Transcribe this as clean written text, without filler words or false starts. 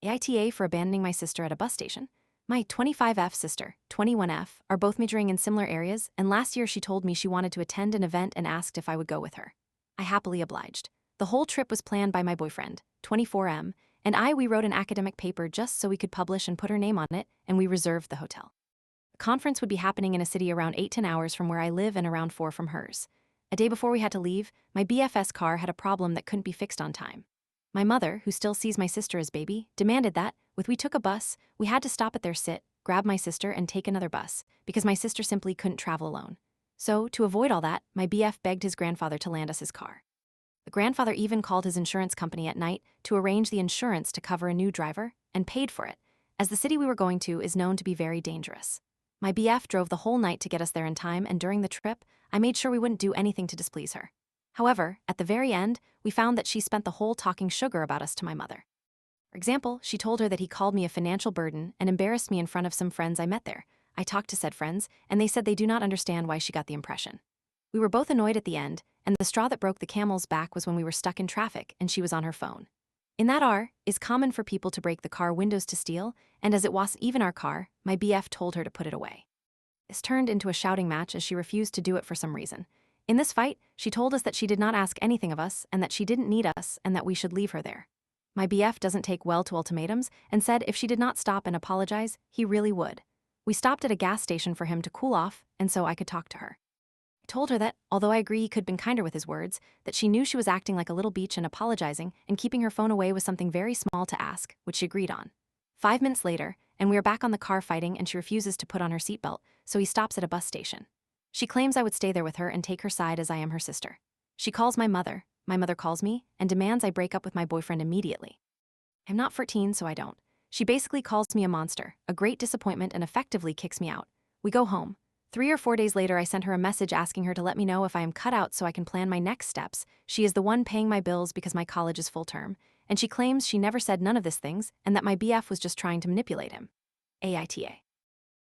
AITA for abandoning my sister at a bus station. My 25F sister, 21F, are both majoring in similar areas, and last year she told me she wanted to attend an event and asked if I would go with her. I happily obliged. The whole trip was planned by my boyfriend, 24M, and we wrote an academic paper just so we could publish and put her name on it, and we reserved the hotel. The conference would be happening in a city around 8–10 hours from where I live and around 4 from hers. A day before we had to leave, my BF's car had a problem that couldn't be fixed on time. My mother, who still sees my sister as baby, demanded that, with we took a bus, we had to stop at their sit, grab my sister, and take another bus, because my sister simply couldn't travel alone. So, to avoid all that, my BF begged his grandfather to land us his car. The grandfather even called his insurance company at night to arrange the insurance to cover a new driver, and paid for it, as the city we were going to is known to be very dangerous. My BF drove the whole night to get us there in time, and during the trip, I made sure we wouldn't do anything to displease her. However, at the very end, we found that she spent the whole talking sugar about us to my mother. For example, she told her that he called me a financial burden and embarrassed me in front of some friends I met there. I talked to said friends, and they said they do not understand why she got the impression. We were both annoyed at the end, and the straw that broke the camel's back was when we were stuck in traffic and she was on her phone. In that is common for people to break the car windows to steal, and as it wasn't even our car, my BF told her to put it away. This turned into a shouting match as she refused to do it for some reason. In this fight, she told us that she did not ask anything of us and that she didn't need us and that we should leave her there. My BF doesn't take well to ultimatums and said if she did not stop and apologize, he really would. We stopped at a gas station for him to cool off, and so I could talk to her. I told her that, although I agree he could have been kinder with his words, that she knew she was acting like a little beach and apologizing, and keeping her phone away was something very small to ask, which she agreed on. 5 minutes later, and we are back on the car fighting, and she refuses to put on her seatbelt, so he stops at a bus station. She claims I would stay there with her and take her side as I am her sister. She calls my mother calls me, and demands I break up with my boyfriend immediately. I'm not 14, so I don't. She basically calls me a monster, a great disappointment, and effectively kicks me out. We go home. 3 or 4 days later, I sent her a message asking her to let me know if I am cut out so I can plan my next steps. She is the one paying my bills because my college is full term, and she claims she never said none of these things and that my BF was just trying to manipulate him. AITA.